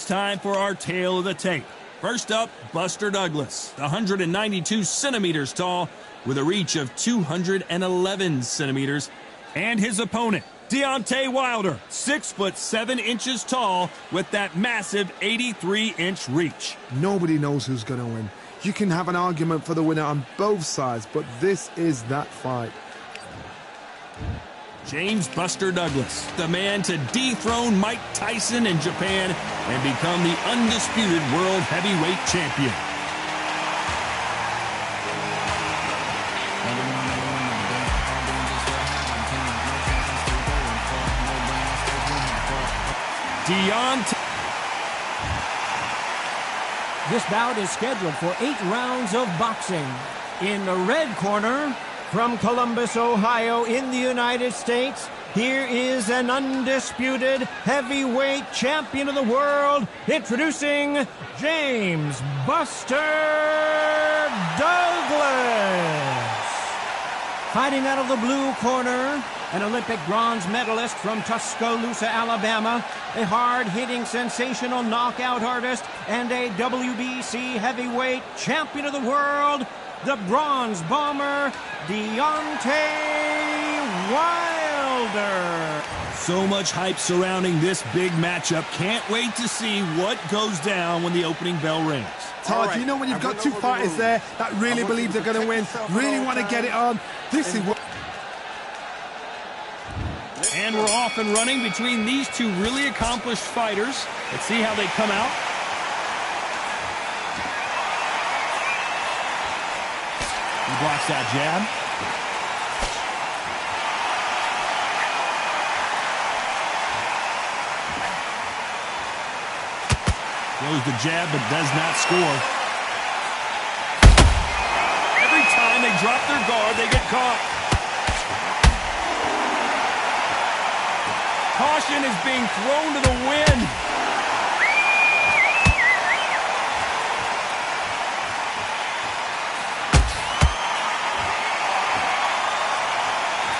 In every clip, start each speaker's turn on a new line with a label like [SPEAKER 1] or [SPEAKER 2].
[SPEAKER 1] it's time for our tale of the tape. First up, Buster Douglas, 192 centimeters tall with a reach of 211 centimeters. And his opponent, Deontay Wilder, 6'7" tall with that massive 83-inch reach.
[SPEAKER 2] Nobody knows who's going to win. You can have an argument for the winner on both sides, but this is that fight.
[SPEAKER 1] James Buster Douglas, the man to dethrone Mike Tyson in Japan and become the undisputed world heavyweight champion. Deontay.
[SPEAKER 3] This bout is scheduled for 8 rounds of boxing. In the red corner, from Columbus, Ohio, in the United States, here is an undisputed heavyweight champion of the world, introducing James Buster Douglas. Fighting out of the blue corner, an Olympic bronze medalist from Tuscaloosa, Alabama, a hard-hitting, sensational knockout artist, and a WBC heavyweight champion of the world, the Bronze Bomber, Deontay Wilder.
[SPEAKER 1] So much hype surrounding this big matchup. Can't wait to see what goes down when the opening bell rings.
[SPEAKER 2] Todd, you know when you've got two fighters there that really believe they're going to win, really want to get it on, this is what...
[SPEAKER 1] And we're off and running between these two really accomplished fighters. Let's see how they come out. He blocks that jab. Throws the jab but does not score. Every time they drop their guard, they get caught. Caution is being thrown to the wind.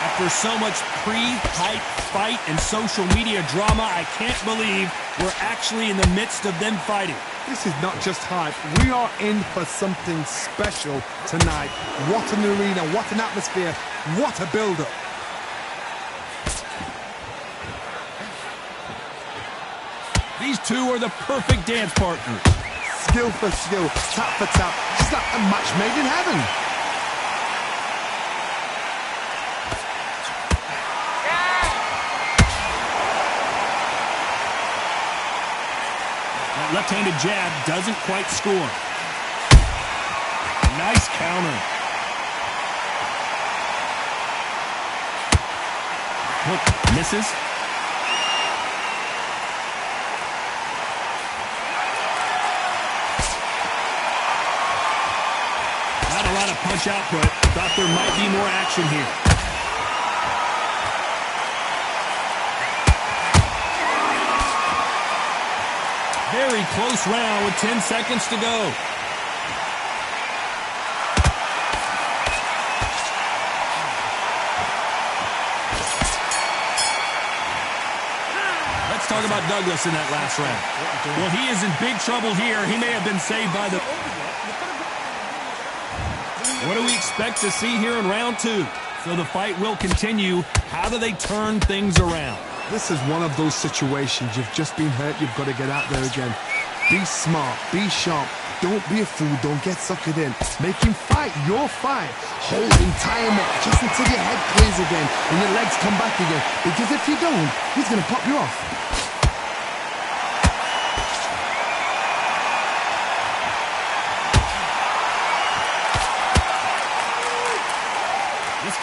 [SPEAKER 1] After so much pre-hype fight and social media drama, I can't believe we're actually in the midst of them fighting.
[SPEAKER 2] This is not just hype. We are in for something special tonight. What an arena, what an atmosphere, what a build-up.
[SPEAKER 1] These two are the perfect dance partners.
[SPEAKER 2] Skill for skill, tap for tap, just like a match made in heaven.
[SPEAKER 1] That left-handed jab doesn't quite score. Nice counter. Hook misses. Not a lot of punch output. Thought there might be more action here. Very close round with 10 seconds to go. Let's talk about Douglas in that last round. Well, he is in big trouble here. He may have been saved by the... What do we expect to see here in round 2? So the fight will continue. How do they turn things around?
[SPEAKER 2] This is one of those situations. You've just been hurt, you've got to get out there again. Be smart, be sharp, don't be a fool, don't get suckered in. Make him fight your fight. Hold him, tie him up, just until your head clears again and your legs come back again. Because if you don't, he's going to pop you off.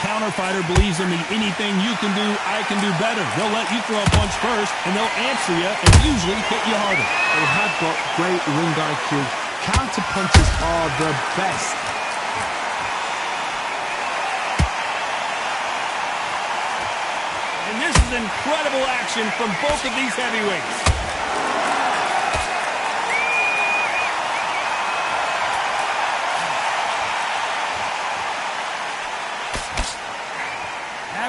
[SPEAKER 1] Counter fighter believes in the anything you can do, I can do better. They'll let you throw a punch first, and they'll answer you and usually hit you harder.
[SPEAKER 2] They have got great ring IQ. Counter punches are the best.
[SPEAKER 1] And this is incredible action from both of these heavyweights.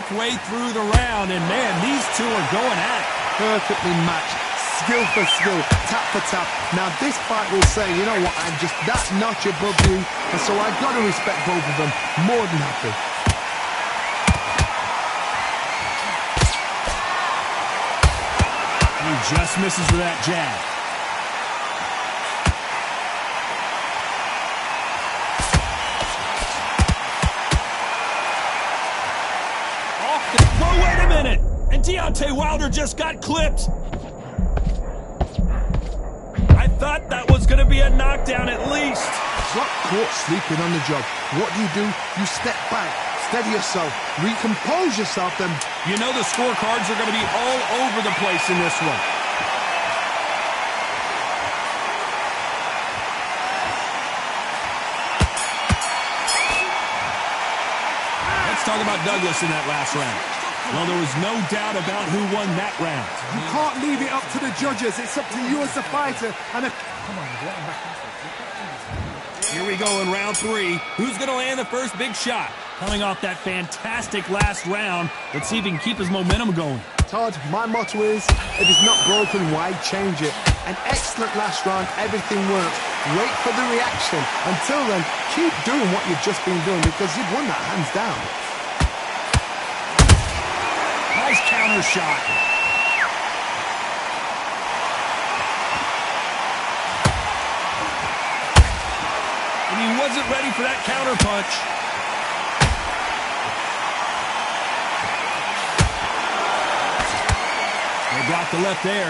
[SPEAKER 1] Halfway through the round, and man, these two are going at it.
[SPEAKER 2] Perfectly matched, skill for skill, tap for tap. Now this fight will say, you know what, I'm just that notch above you, and so I've got to respect both of them. More than happy.
[SPEAKER 1] He just misses with that jab. Whoa, wait a minute! And Deontay Wilder just got clipped! I thought that was going to be a knockdown at least.
[SPEAKER 2] Got caught sleeping on the job. What do? You step back, steady yourself, recompose yourself, then...
[SPEAKER 1] You know the scorecards are going to be all over the place in this one. Let's talk about Douglas in that last round. Well, there was no doubt about who won that round.
[SPEAKER 2] You can't leave it up to the judges. It's up to you as the fighter. And
[SPEAKER 1] Here we go in round 3. Who's going to land the first big shot? Coming off that fantastic last round, let's see if he can keep his momentum going.
[SPEAKER 2] Todd, my motto is, if it's not broken, why change it? An excellent last round, everything works. Wait for the reaction. Until then, keep doing what you've just been doing because you've won that hands down.
[SPEAKER 1] Nice counter shot. And he wasn't ready for that counter punch. They blocked the left there.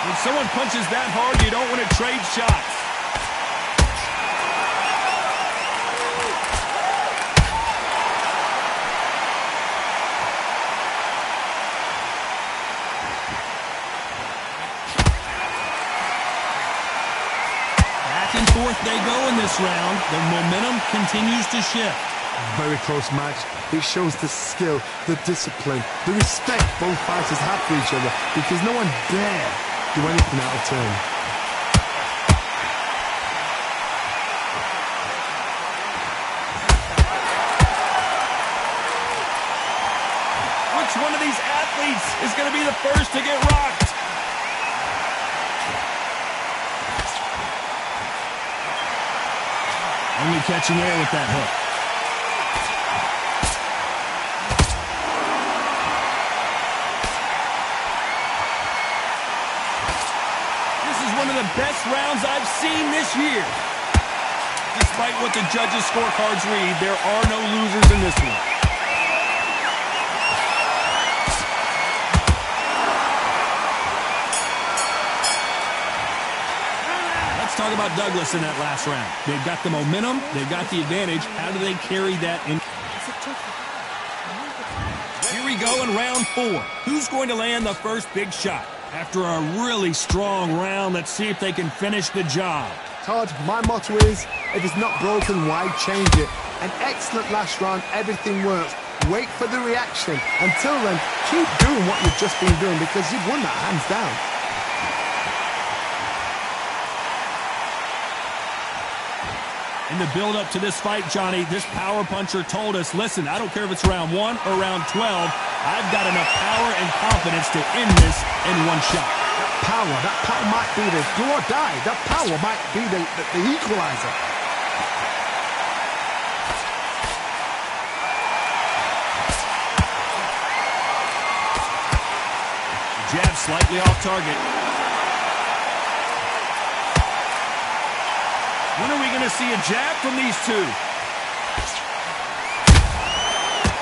[SPEAKER 1] When someone punches that hard, you don't want to trade shots. Back and forth they go in this round. The momentum continues to shift.
[SPEAKER 2] Very close match. It shows the skill, the discipline, the respect both fighters have for each other because no one dare do anything out of turn.
[SPEAKER 1] Which one of these athletes is going to be the first to get rocked? Only catching air with that hook. This is one of the best rounds I've seen this year. Despite what the judges' scorecards read, there are no losers in this one. Talk about Douglas in that last round. They've got the momentum. They've got the advantage. How do they carry that in? Here we go in round 4. Who's going to land the first big shot? After a really strong round, let's see if they can finish the job.
[SPEAKER 2] Todd, my motto is, if it's not broken, why change it? An excellent last round, everything works. Wait for the reaction. Until then, keep doing what you've just been doing because you've won that hands down.
[SPEAKER 1] In the build-up to this fight, Johnny, this power puncher told us, listen, I don't care if it's round 1 or round 12, I've got enough power and confidence to end this in one shot.
[SPEAKER 2] That power might be the do or die. That power might be the equalizer.
[SPEAKER 1] Jab slightly off target. When are we going to see a jab from these two?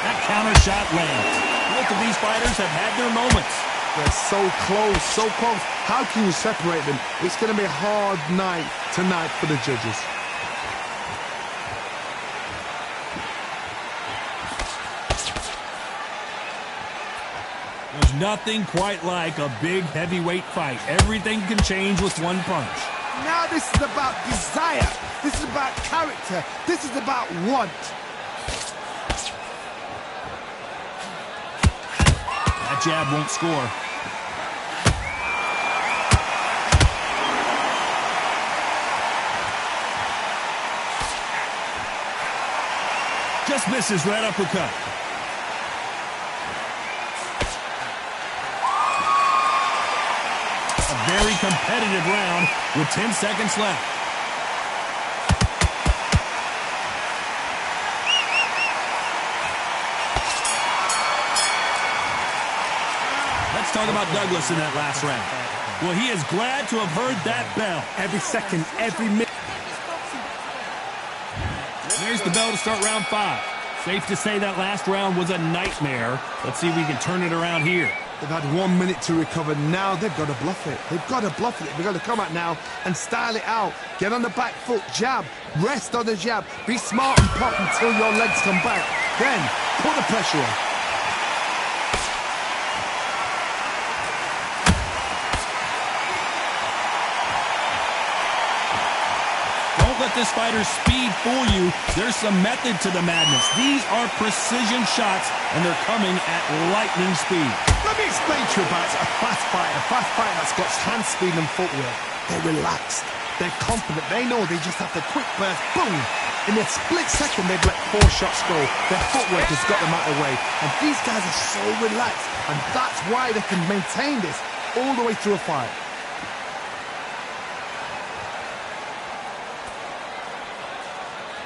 [SPEAKER 1] That counter shot lands. Both of these fighters have had their moments.
[SPEAKER 2] They're so close, so close. How can you separate them? It's going to be a hard night tonight for the judges.
[SPEAKER 1] There's nothing quite like a big heavyweight fight. Everything can change with one punch.
[SPEAKER 2] Now this is about desire. This is about character. This is about want.
[SPEAKER 1] That jab won't score. Just misses right uppercut. A very competitive round with 10 seconds left. Let's talk about Douglas in that last round. Well, he is glad to have heard that bell.
[SPEAKER 2] Every second, every minute.
[SPEAKER 1] There's the bell to start round 5. Safe to say that last round was a nightmare. Let's see if we can turn it around here.
[SPEAKER 2] They've had 1 minute to recover. Now they've got to bluff it. They've got to bluff it. They've got to come out now and style it out. Get on the back foot, jab, rest on the jab. Be smart and pop until your legs come back. Then put the pressure on.
[SPEAKER 1] Don't let this fighter's speed fool you. There's some method to the madness. These are precision shots, and they're coming at lightning speed.
[SPEAKER 2] Let me explain to you about a fast fighter that's got hand speed and footwork. They're relaxed. They're confident. They know they just have the quick burst. Boom! In a split second, they've let 4 shots go. Their footwork has got them out of the way. And these guys are so relaxed. And that's why they can maintain this all the way through a fight.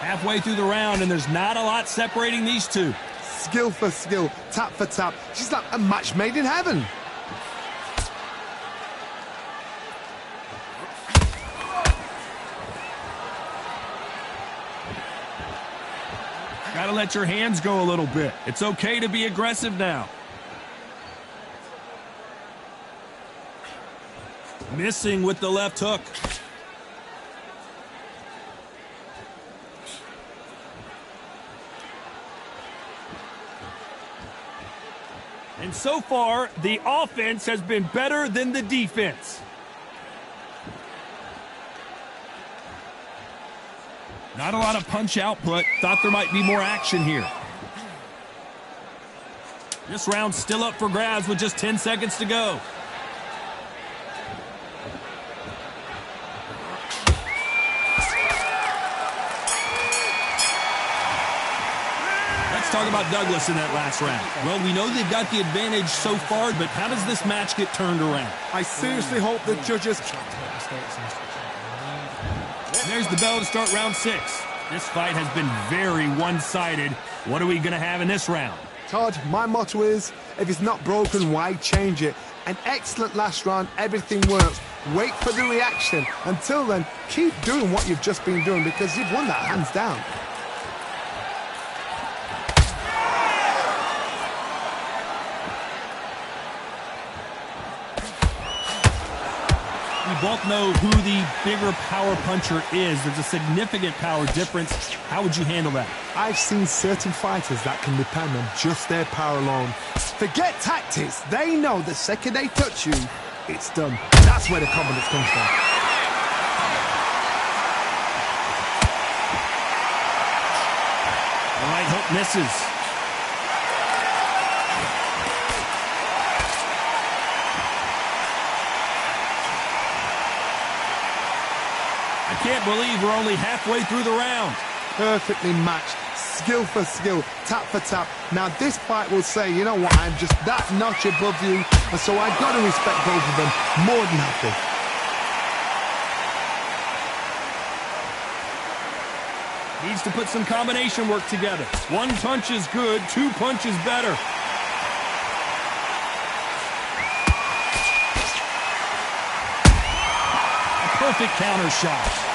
[SPEAKER 1] Halfway through the round, and there's not a lot separating these two.
[SPEAKER 2] Skill for skill, tap for tap. She's like a match made in heaven.
[SPEAKER 1] Gotta let your hands go a little bit. It's okay to be aggressive now. Missing with the left hook. And so far, the offense has been better than the defense. Not a lot of punch output. Thought there might be more action here. This round's still up for grabs with just 10 seconds to go. Let's talk about Douglas in that last round. Well, we know they've got the advantage so far, but how does this match get turned around?
[SPEAKER 2] I seriously hope the judges...
[SPEAKER 1] There's the bell to start round 6. This fight has been very one-sided. What are we going to have in this round?
[SPEAKER 2] Todd, my motto is, if it's not broken, why change it? An excellent last round, everything works. Wait for the reaction. Until then, keep doing what you've just been doing because you've won that hands down.
[SPEAKER 1] We both know who the bigger power puncher is. There's a significant power difference. How would you handle that?
[SPEAKER 2] I've seen certain fighters that can depend on just their power alone. Forget tactics. They know the second they touch you, it's done. That's where the confidence comes from.
[SPEAKER 1] All right, hook misses. I can't believe we're only halfway through the round.
[SPEAKER 2] Perfectly matched, skill for skill, tap for tap. Now this fight will say, you know what, I'm just that notch above you, and so I've got to respect both of them more than happy.
[SPEAKER 1] Needs to put some combination work together. 1 punch is good, 2 punches better. A perfect counter shot.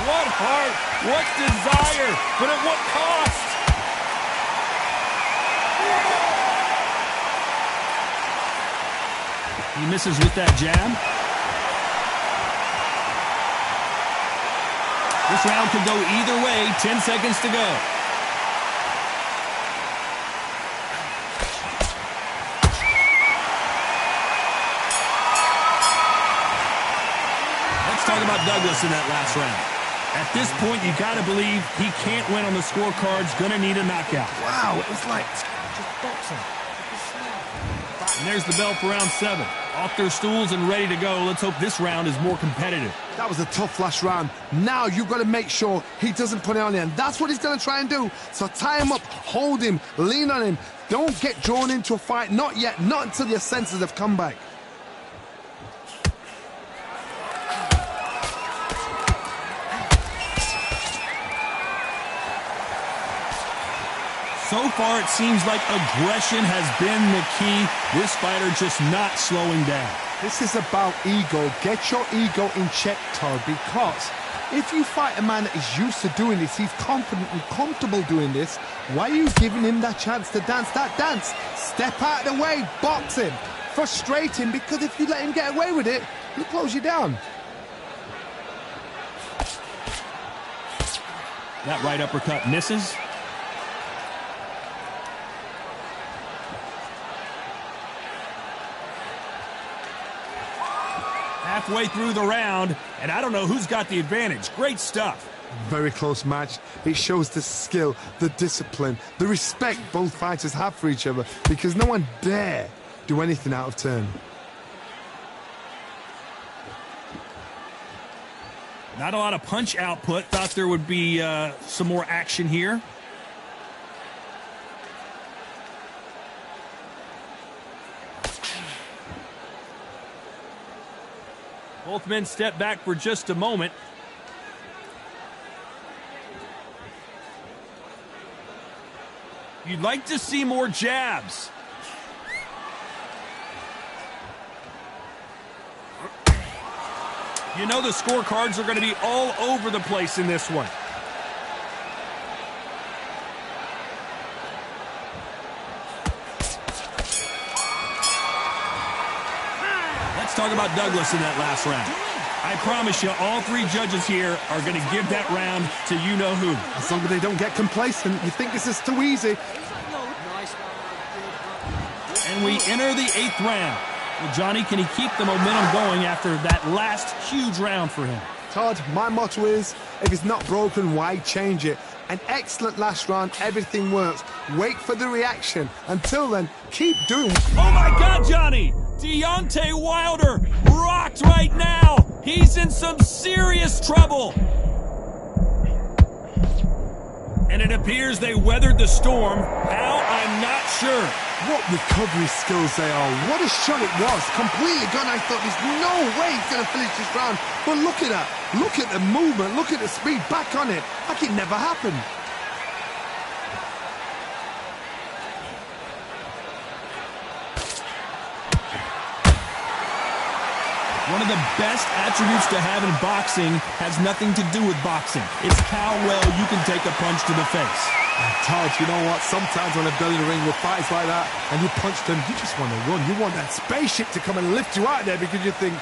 [SPEAKER 1] What heart, what desire, but at what cost? He misses with that jab. This round could go either way. 10 seconds to go. Let's talk about Douglas in that last round. At this point, you got to believe he can't win on the scorecards. Going to need a knockout.
[SPEAKER 2] Wow, it was like just boxing.
[SPEAKER 1] And there's the bell for round 7. Off their stools and ready to go. Let's hope this round is more competitive.
[SPEAKER 2] That was a tough last round. Now you've got to make sure he doesn't put it on you, and that's what he's going to try and do. So tie him up, hold him, lean on him. Don't get drawn into a fight. Not yet. Not until your senses have come back.
[SPEAKER 1] So far, it seems like aggression has been the key. This fighter just not slowing down.
[SPEAKER 2] This is about ego. Get your ego in check, Todd, because if you fight a man that is used to doing this, he's confident and comfortable doing this, why are you giving him that chance to dance that dance? Step out of the way, box him, frustrate him, because if you let him get away with it, he'll close you down.
[SPEAKER 1] That right uppercut misses. Halfway through the round, and I don't know who's got the advantage. Great stuff.
[SPEAKER 2] Very close match. It shows the skill, the discipline, the respect both fighters have for each other, because no one dare do anything out of turn.
[SPEAKER 1] Not a lot of punch output. Thought there would be some more action here. Both men step back for just a moment. You'd like to see more jabs. You know the scorecards are going to be all over the place in this one. Let's talk about Douglas in that last round. I promise you, all three judges here are going to give that round to you-know-who.
[SPEAKER 2] As long as they don't get complacent, you think this is too easy.
[SPEAKER 1] And we enter the 8th round. Well, Johnny, can he keep the momentum going after that last huge round for him?
[SPEAKER 2] Todd, my motto is, if it's not broken, why change it? An excellent last round, everything works. Wait for the reaction. Until then, keep doing.
[SPEAKER 1] Oh my God, Johnny! Deontay Wilder rocked right now! He's in some serious trouble! And it appears they weathered the storm. How, I'm not sure.
[SPEAKER 2] What recovery skills they are. What a shot it was. Completely gone. I thought there's no way he's going to finish this round. But look at that. Look at the movement. Look at the speed. Back on it. Like it never happened.
[SPEAKER 1] One of the best attributes to have in boxing has nothing to do with boxing. It's how well you can take a punch to the face.
[SPEAKER 2] Todd, you know what? Sometimes when I've been in the ring with fights like that and you punch them, you just want to run. You want that spaceship to come and lift you out there because you think,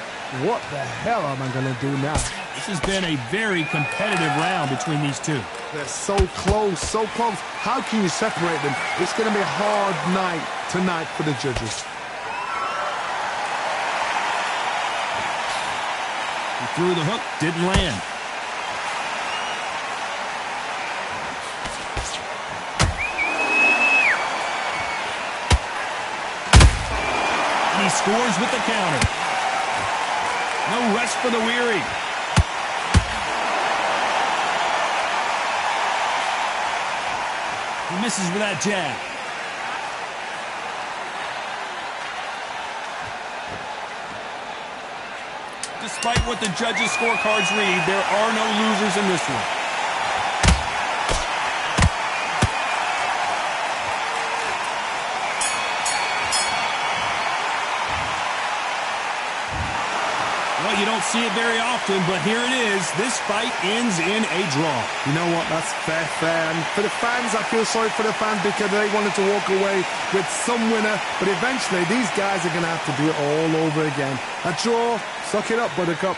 [SPEAKER 2] what the hell am I going to do now?
[SPEAKER 1] This has been a very competitive round between these two.
[SPEAKER 2] They're so close, so close. How can you separate them? It's going to be a hard night tonight for the judges.
[SPEAKER 1] He threw the hook, didn't land. And he scores with the counter. No rest for the weary. He misses with that jab. Despite what the judges' scorecards read, there are no losers in this one. Well, you don't see it very often, but here it is. This fight ends in a draw.
[SPEAKER 2] You know what? That's fair. And for the fans, I feel sorry for the fans because they wanted to walk away with some winner. But eventually, these guys are going to have to do it all over again. A draw. Suck it up, Buttercup.